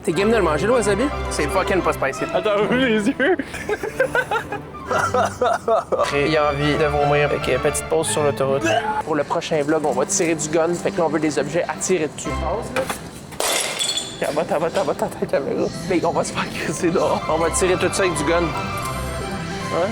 T'es game de le manger, le wasabi? C'est fucking pas spicy. Attends, ouvre les yeux! Il a envie de vomir avec une petite pause sur l'autoroute. Pour le prochain vlog, on va tirer du gun. Fait que là, on veut des objets à tirer dessus. T'as ta caméra. Mais on va se faire crisser dehors. On va tirer tout ça avec du gun. Hein?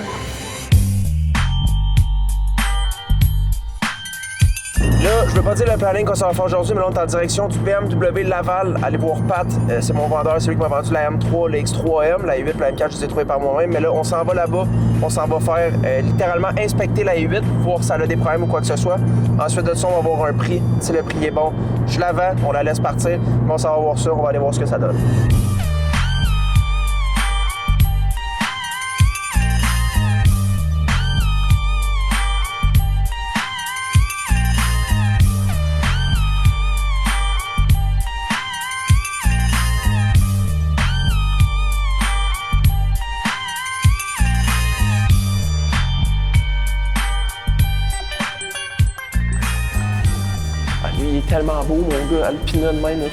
Là, je veux pas dire le planning qu'on s'en va faire aujourd'hui, mais là, on est en direction du BMW Laval. Allez voir Pat, c'est mon vendeur, c'est lui qui m'a vendu la M3, la X3M, la i8, la M4, je les ai trouvés par moi-même. Mais là, on s'en va là-bas, on s'en va faire littéralement inspecter la i8, voir si elle a des problèmes ou quoi que ce soit. Ensuite de ça, on va voir un prix. Si le prix est bon, je la vends, on la laisse partir. Mais on s'en va voir ça, on va aller voir ce que ça donne. Il est tellement beau, mon gars, alpina de même.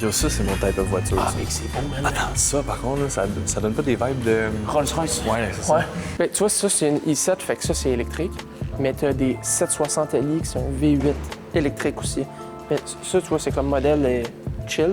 Yo, ça, c'est mon type de voiture. Ah, mec, c'est beau, man. Attends, ça, par contre, là, ça donne pas des vibes de... Rolls-Royce. Ouais, c'est ça. Ouais. Ben, tu vois, ça, c'est une i7, fait que ça, c'est électrique. Mais t'as des 760 Li qui sont V8 électrique aussi. Mais ça, tu vois, c'est comme modèle chill.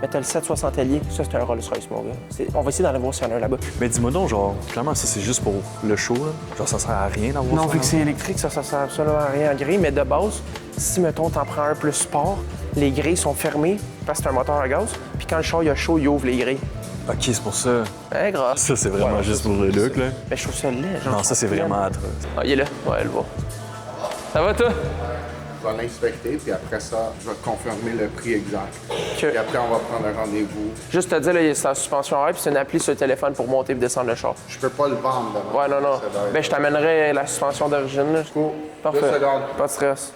Mais t'as le 760 Li, ça, c'est un Rolls-Royce, mon gars. On va essayer d'en avoir s'il y en a un là-bas. Mais dis-moi donc, genre, clairement, ça, c'est juste pour le show, là. Genre, ça sert à rien d'avoir ça. Non, vu que c'est électrique, ça sert absolument à rien en grille. Mais de base, si, mettons, t'en prends un plus sport, les grilles sont fermées parce que c'est un moteur à gaz. Puis quand le char il a chaud, il ouvre les grilles. OK, c'est pour ça. Hein, gras. Ça, c'est vraiment juste pour le look, là. Mais je trouve ça laid, genre. Non, ça, c'est vraiment atroce. Ah, il est là. Ouais, elle va. Ça va, toi? Je vais l'inspecter, puis après ça, je vais te confirmer le prix exact. OK. Puis après, on va prendre un rendez-vous. Juste te dire, là, c'est la suspension air, puis c'est une appli sur le téléphone pour monter et descendre le char. Je peux pas le vendre demain. Ouais, non. Ça doit être- Ben, je t'amènerai la suspension d'origine, là. Parfait. 2 secondes. Pas de stress.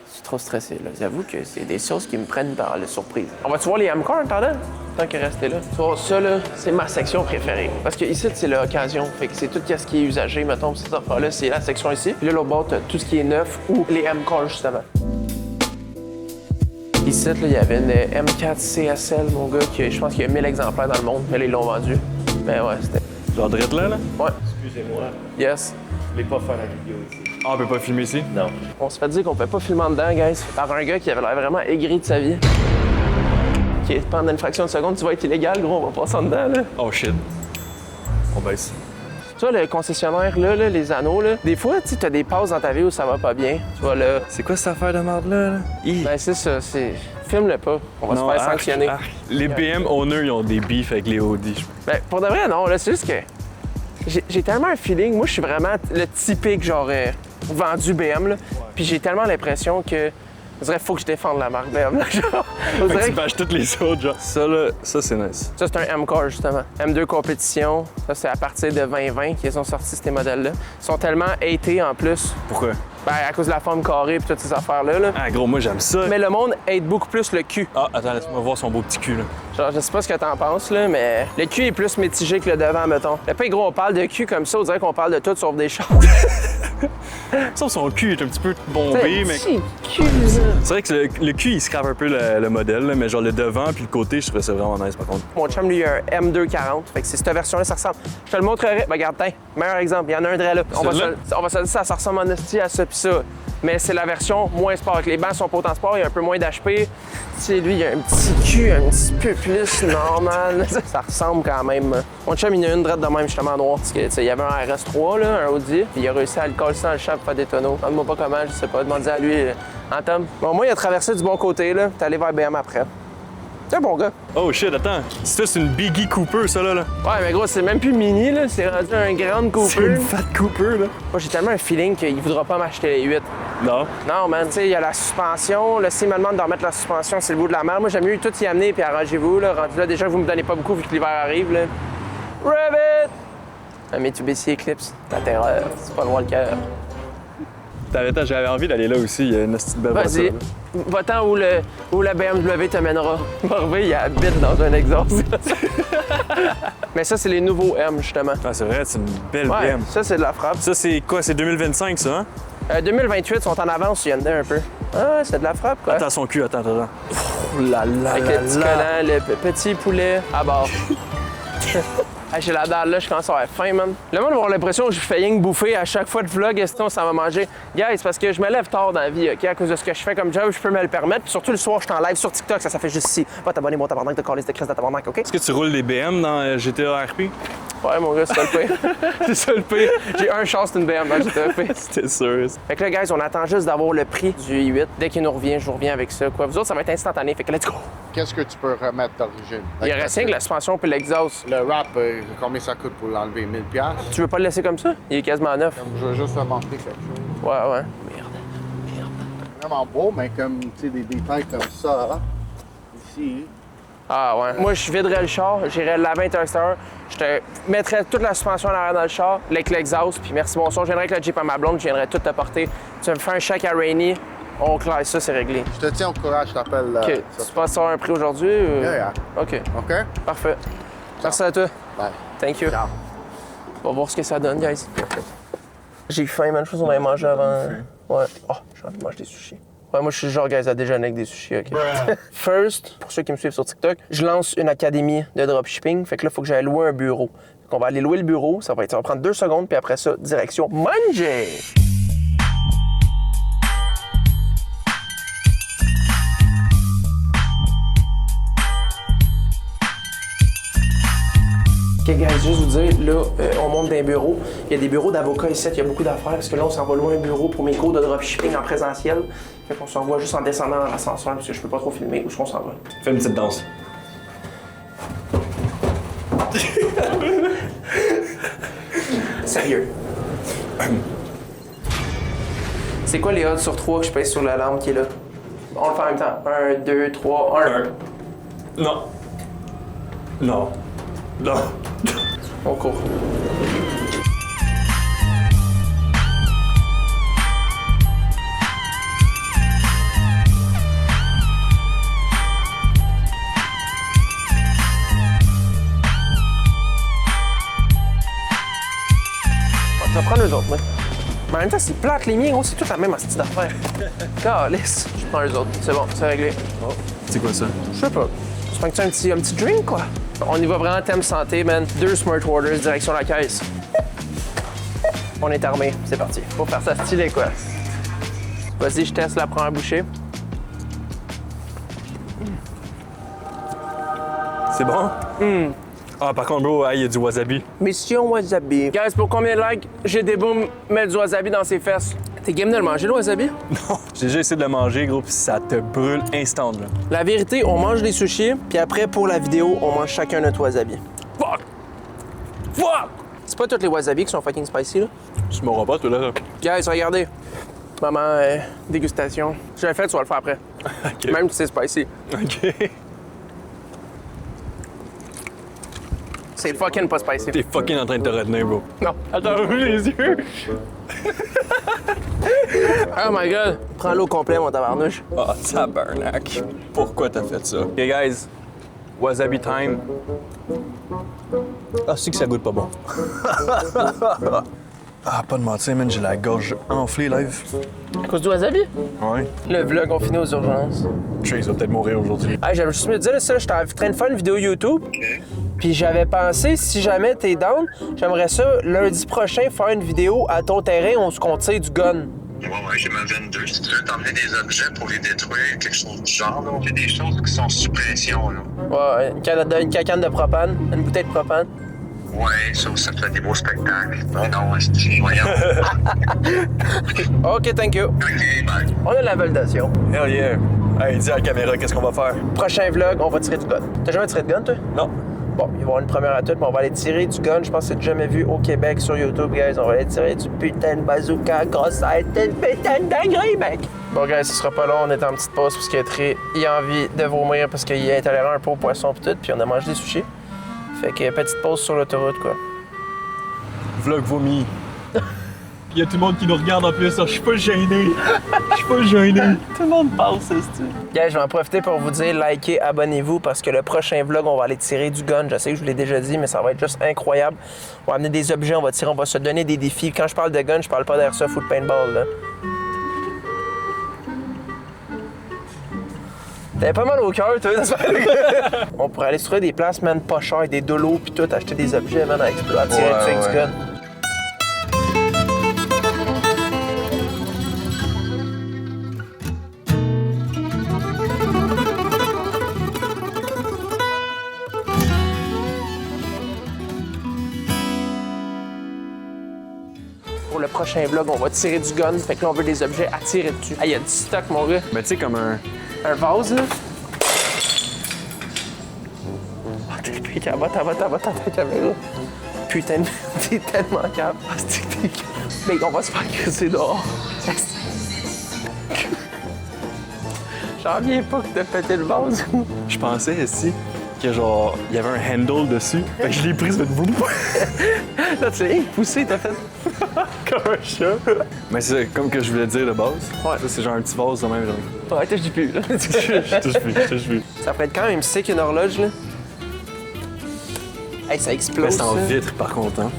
Je suis trop stressé, là. J'avoue que c'est des choses qui me prennent par la surprise. On va-tu voir les M-Cars en attendant? Tant qu'à rester là. Tu vois, ça, là, c'est ma section préférée. Parce que ici, c'est l'occasion. Fait que c'est tout ce qui est usagé, mettons, ces affaires-là, c'est la section ici. Puis là, l'autre bord, t'as tout ce qui est neuf ou les M-Cars, justement. Ici, là, il y avait une M4 CSL, mon gars, qui, je pense qu'il y a 1000 exemplaires dans le monde, mais là, ils l'ont vendu. Mais ouais, c'était... Genre, drette là? Ouais. Excusez-moi, Yes. je vais pas faire la vidéo ici. Ah, on peut pas filmer ici? Non. On se fait dire qu'on peut pas filmer en dedans, guys, par un gars qui avait l'air vraiment aigri de sa vie. OK, pendant une fraction de seconde, tu vas être illégal, gros, on va passer en dedans, là. Oh, shit. On baisse. Tu vois, le concessionnaire, là, les anneaux, là, des fois, tu as des passes dans ta vie où ça va pas bien. Tu vois, là, C'est quoi cette affaire de merde-là? Là? ben c'est ça, c'est... Filme-le pas, on va se faire sanctionner. Les BM owners, ils ont des beefs avec les Audi. Ben, pour de vrai, non, là, c'est juste que... J'ai tellement un feeling, moi, je suis vraiment le typique, genre, vendu BM, là. Puis j'ai tellement l'impression que... On dirait qu'il faut que je défende la marque BM, là, genre. On Fait que dirait tu que... bâches toutes les autres, genre. Ça, là, ça, c'est nice. Ça, c'est un M-Car, justement. M2 compétition. Ça, c'est à partir de 2020 qu'ils ont sorti ces modèles-là. Ils sont tellement hatés, en plus. Pourquoi? Ben, à cause de la forme carrée et toutes ces affaires-là, là. Ah, gros, moi, j'aime ça. Mais le monde hate beaucoup plus le cul. Ah, attends, laisse-moi voir son beau petit cul, là. Genre, je sais pas ce que t'en penses, là, mais le cul est plus mitigé que le devant, mettons. Le pas gros, on parle de cul comme ça, on dirait qu'on parle de tout sauf des choses. Sauf son cul est un petit peu bombé, mais... Petit cul, ça. C'est vrai que le cul, il scrape un peu le modèle, là, mais genre le devant puis le côté, je trouvais ça vraiment nice, par contre. Mon chum, lui, il a un M240. Fait que c'est cette version-là, ça ressemble. Je te le montrerai. Ben, regarde, tiens, meilleur exemple. Il y en a un vrai là. On va se le dire, ça ressemble en esti à ça pis ça. Mais c'est la version moins sport. Les bancs sont pas autant sport, il y a un peu moins d'HP. Tu sais, lui, il a un petit cul un petit peu plus normal. Ça ressemble quand même. Mon chum, il a une drette de même, justement, noir. Parce que, tu sais, il y avait un RS3, là, un Audi. Puis il a réussi à le coller dans le champ pour faire des tonneaux. Demande-moi pas comment, je sais pas. Demande à lui. Hein, Tom? Bon, moi, il a traversé du bon côté, là. T'es allé vers BM après. C'est un bon gars. Oh shit, attends. Ça, c'est une Biggie Cooper, ça, là. Ouais, mais gros, c'est même plus mini, là. C'est rendu un grand Cooper. C'est une Fat Cooper, là. Moi, j'ai tellement un feeling qu'il voudra pas m'acheter les 8. Non. Non, man, tu sais, il y a la suspension. Là, s'il me demande de remettre la suspension, c'est le bout de la merde. Moi, j'aime mieux tout y amener puis arrangez-vous, là. Rendu là, déjà, vous me donnez pas beaucoup vu que l'hiver arrive, là. Rabbit! Un Mitsubishi Eclipse, la terreur. C'est pas loin le cœur. Attends, j'avais envie d'aller là aussi. Il y a une petite belle Vas-y, voiture, là. va-t'en où la BMW te mènera. Marvé, il habite dans un exhaust. Mais ça, c'est les nouveaux M, justement. Ah, c'est vrai, c'est une belle Ouais, BM. ça, c'est de la frappe. Ça, c'est quoi? C'est 2025, ça, hein? 2028 sont en avance, il y en a un peu. Ah, c'est de la frappe, quoi. Attends, son cul, attends. là là Avec là le petit là. collant, le petit poulet à bord. Hey, j'ai la dalle là, je commence à avoir faim, man. Le monde va avoir l'impression que je fais rien que bouffer à chaque fois de vlog, sinon ça va manger. Guys, c'est parce que je me lève tard dans la vie, OK? À cause de ce que je fais comme job, je peux me le permettre. Puis surtout le soir, je suis en live sur TikTok, ça fait juste ici. Va t'abonner, mon tabarnak, de calice de crise de tabarnak, OK? Est-ce que tu roules des BM dans GTA RP? Ouais, mon gars, c'est ça le pire. C'est ça le pire. J'ai un chance, c'est une BM dans GTP. C'était sûr. Fait que là, guys, on attend juste d'avoir le prix du i8. Dès qu'il nous revient, je vous reviens avec ça. Quoi, vous autres, ça va être instantané. Fait que let's go! Qu'est-ce que tu peux remettre d'origine? Il reste rien que la suspension puis l'exhaust. Le wrap, combien ça coûte pour l'enlever? 1000$? Tu veux pas le laisser comme ça? Il est quasiment neuf. Je veux juste te montrer quelque chose. Ouais, ouais. Vraiment beau, mais comme, tu sais, des détails comme ça, ici. Ah ouais. Moi, je viderais le char, j'irais le laver intérieur. Je te mettrais toute la suspension en arrière dans le char, avec l'exhaust, puis merci bonsoir. Je viendrais avec le Jeep à ma blonde, je viendrais tout te porter. Tu me fais un chèque à Rainy, on classe ça, c'est réglé. Je te tiens au courage, je t'appelle. OK. Tu passes ça un prix aujourd'hui? Ou... Yeah. OK. OK? Parfait. Merci à toi. Bye. Thank you. Ciao. On va voir ce que ça donne, guys. J'ai faim, man. Je pense qu'on avait mangé avant. Ouais. Oh, j'ai envie de manger des sushis. Ouais, moi, je suis le genre, guys, à déjeuner avec des sushis, OK? First, pour ceux qui me suivent sur TikTok, je lance une académie de dropshipping. Fait que là, il faut que j'aille louer un bureau. Donc, on va aller louer le bureau. Ça va prendre 2 secondes, puis après ça, direction manger! OK, guys, juste vous dire, là, on monte d'un bureau. Il y a des bureaux d'avocats ici, il y a beaucoup d'affaires, parce que là, on s'en va louer un bureau pour mes cours de dropshipping en présentiel. Fait qu'on s'en va juste en descendant dans l'ascenseur, parce que je peux pas trop filmer où est-ce qu'on s'en va. Fais une petite danse. Sérieux. C'est quoi les odds sur 3 que je pèse sur l'alarme qui est là? On le fait en même temps. 1, 2, 3, 1. Non. Non. Non. On court. Je vais prendre eux autres, moi. Mais en même temps, c'est plate les miens, gros, c'est toute la même astuce d'affaires. Calisse. Je prends eux autres. C'est bon, c'est réglé. C'est quoi ça? Je sais pas. Tu prends un petit drink, quoi? On y va vraiment thème santé, man. 2 Smart Waters, direction la caisse. On est armé, c'est parti. Faut faire ça stylé, quoi. Vas-y, je teste la première bouchée. C'est bon? Ah, par contre, bro, il y a du wasabi. Mission wasabi. Guys, pour combien de likes j'ai des booms mettre du wasabi dans ses fesses? T'es game de le manger, le wasabi? Non, j'ai déjà essayé de le manger, gros, puis ça te brûle instant, là. La vérité, on mange des sushis, puis après, pour la vidéo, on mange chacun notre wasabi. Fuck! Fuck! C'est pas tous les wasabi qui sont fucking spicy, là. Tu m'auras pas, toi, là. Guys, regardez. Maman, dégustation. Je l'ai fait, tu vas le faire après. OK. Même si c'est spicy. OK. C'est fucking pas spicy. T'es fucking en train de te retenir, bro. Non. Attends, ouvre les yeux. Oh my god. Prends l'eau complet, mon tabarnouche. Ah, tabarnak. Pourquoi t'as fait ça? OK, guys. Wasabi time. Ah, c'est que ça goûte pas bon. Ah, pas de mentir, man, j'ai la gorge enflée, live. À cause du wasabi? Ouais. Le vlog, on finit aux urgences. Chase va peut-être mourir aujourd'hui. Hey, j'avais juste me dire, ça, j'étais en train de faire une vidéo YouTube. Puis j'avais pensé, si jamais t'es down, j'aimerais ça, lundi prochain, faire une vidéo à ton terrain, on se tire du gun. Ouais, j'ai ma 22. Si tu veux t'emmener des objets pour les détruire, quelque chose du genre, là, on fait des choses qui sont sous pression, là. Ouais, une cacane de propane, une bouteille de propane. Ouais, ça fait des beaux spectacles. Non, c'est voyons. OK, thank you. OK, bye. On a la validation. Hell yeah. Hey, dis à la caméra, qu'est-ce qu'on va faire? Prochain vlog, on va tirer du gun. T'as jamais tiré de gun, toi? Non. Bon, il va y avoir une première à toute, mais on va aller tirer du gun. Je pense que c'est jamais vu au Québec sur YouTube, guys. On va aller tirer du putain de bazooka, grosse tête, une putain de dinguerie, mec! Bon, guys, ce sera pas long. On est en petite pause parce qu'il a envie de vomir parce qu'il est intolérant un peu au poisson pis tout, puis on a mangé des sushis. Fait que petite pause sur l'autoroute, quoi. Vlog vomi. Il y a tout le monde qui nous regarde en plus. Je suis pas gêné. Je suis pas gêné. Tout le monde parle, c'est style. Guys, je vais en profiter pour vous dire, likez, abonnez-vous parce que le prochain vlog, on va aller tirer du gun. Je sais que je vous l'ai déjà dit, mais ça va être juste incroyable. On va amener des objets, on va tirer, on va se donner des défis. Quand je parle de gun, je parle pas d'airsoft ou de paintball, là. T'avais pas mal au cœur, toi, n'est-ce pas? On pourrait aller se trouver des places, man, pas chères, des dolos pis tout, acheter des objets, man, à exploiter, tirer dessus avec du gun. Pour le prochain vlog, on va tirer du gun, fait que là, on veut des objets à tirer dessus. Ah, il y a du stock, mon gars. Ben, tu sais, comme un vase, là. Ah, t'es le pic à botte, ta caméra. Putain, t'es tellement capable. Ah, c'est que t'es capable. Mec, on va se faire crisser dehors. J'en reviens pas que t'as pété le vase. Je pensais ici que genre, il y avait un handle dessus. Fait que je l'ai pris, ça fait boum. Là, tu l'as poussé, t'as fait. Comme un chat. Mais c'est comme que je voulais dire de base. Ouais. Ça, c'est genre un petit vase de même, genre. Ouais, touche plus, là. Je touche plus. Ça pourrait être quand même sick une horloge, là. Hey, ça explose. Mais c'est en ça. vitre, par contre, hein.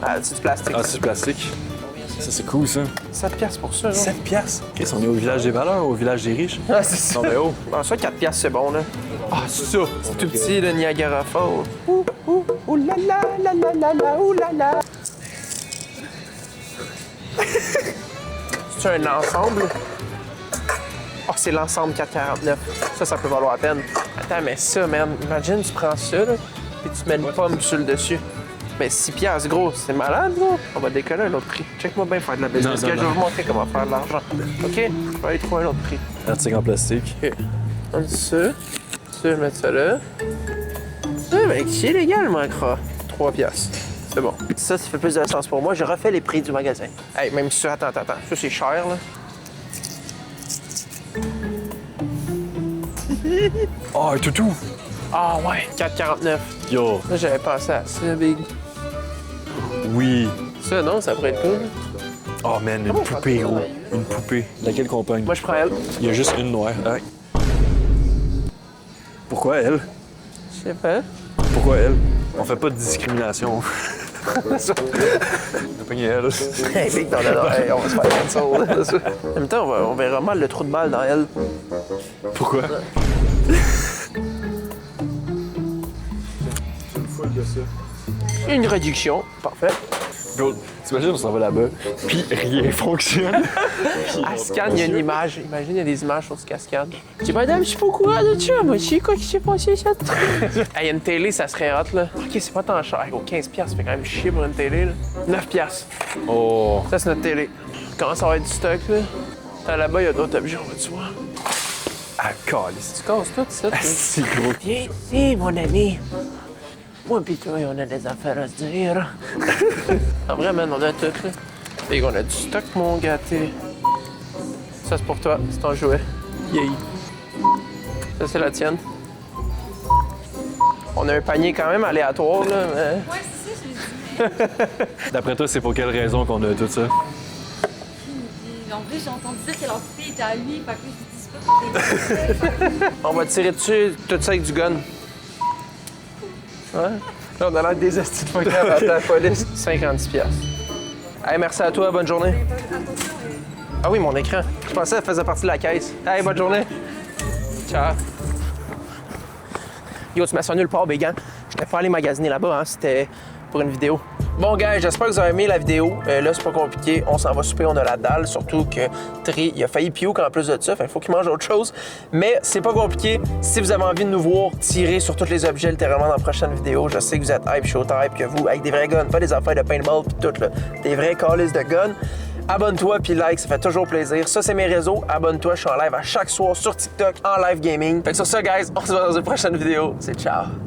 Ah, c'est du plastique. Ah, c'est du plastique. Ça, c'est cool, ça. 7 piastres pour ça, genre. 7 piastres. Chris, on est au village des valeurs, au village des riches. Ah, c'est ça. Non, mais oh. Ah, ça, 4 piastres, c'est bon, là. Ah, ça. C'est tout petit, le Niagara Falls. Ouh là là, la la la la, ouh là là. C'est un ensemble? Oh, c'est l'ensemble 4,49. Ça peut valoir la peine. Attends, mais ça, man, imagine, tu prends ça, là, et tu mets une pomme sur le dessus. Mais 6 piastres, gros, c'est malade, gros. On va décoller un autre prix. Check-moi bien faire de la business. Non, Je vais vous montrer comment faire de l'argent. OK? Je vais aller trouver un autre prix. Article en plastique. OK. On dit ça. Ça, je vais mettre ça là. Ça, ben, c'est légal, mon croix. 3 piastres. C'est bon. Ça fait plus de sens pour moi. Je refais les prix du magasin. Hey, même ça, attends. Ça, c'est cher, là. Oh, un toutou! Ah ouais, 4,49. Yo! Là, j'avais pensé à ça, Big. Oui! Ça, non, ça pourrait être cool. Oh, man, une poupée, gros. Une poupée. Laquelle qu'on pogne? Moi, je prends elle. Il y a juste une noire. Hein? Pourquoi elle? Je sais pas. Pourquoi elle? On fait pas de discrimination. On a pogné elle. Hey, Big, dans hey, on va se faire ça. En même temps, on verra mal le trou de balle dans elle. Pourquoi? Une réduction. Parfait. Bro, t'imagines, on s'en va là-bas, puis rien fonctionne. Elle scanne, il y a une image. Imagine, il y a des images sur ce cascade. Je dis, madame, je suis pas au courant de ça. Moi, je sais quoi qui s'est passé, ça. Hey, une télé, ça serait hot, là. OK, c'est pas tant cher. 15 piastres, ça fait quand même chier pour une télé, là. 9 piastres. Oh! Ça, c'est notre télé. Commence à avoir du stock, là. Attends, là-bas, il y a d'autres objets, on va-tu voir? Ah, calice. Tu casses tout, ça. C'est gros. Viens ici, mon ami. Moi pis toi, on a des affaires à se dire. En vrai, man, on a tout, là. Et on a du stock, mon gâté. Ça, c'est pour toi. C'est ton jouet. Yay. Ça, c'est la tienne. On a un panier quand même aléatoire, là, mais... Ouais, c'est ça, je l'ai dit. D'après toi, c'est pour quelle raison qu'on a tout ça? En plus, j'ai entendu dire que leur fille était à lui, fait que là, je dis pas pour On va tirer dessus tout ça avec du gun. Ouais. Là, on a l'air des estis de fuckers à la police. 50 piastres. Hey, merci à toi. Bonne journée. Ah oui, mon écran. Je pensais qu'elle faisait partie de la caisse. Hey, bonne journée. Ciao. Yo, tu m'as sonné nulle part, Bégan. J'étais pas allé magasiner là-bas, hein. C'était pour une vidéo. Bon, gars, j'espère que vous avez aimé la vidéo. Là, c'est pas compliqué. On s'en va souper, on a la dalle. Surtout que Tri, il a failli puke en plus de ça. Fait qu'il faut qu'il mange autre chose. Mais c'est pas compliqué. Si vous avez envie de nous voir tirer sur tous les objets littéralement dans la prochaine vidéo, je sais que vous êtes hype, show type, que vous, avec des vrais guns, pas des affaires de paintball pis tout, là. Des vrais calices de guns. Abonne-toi puis like, ça fait toujours plaisir. Ça, c'est mes réseaux. Abonne-toi, je suis en live à chaque soir sur TikTok, en live gaming. Fait que sur ça, guys, on se voit dans une prochaine vidéo. C'est ciao.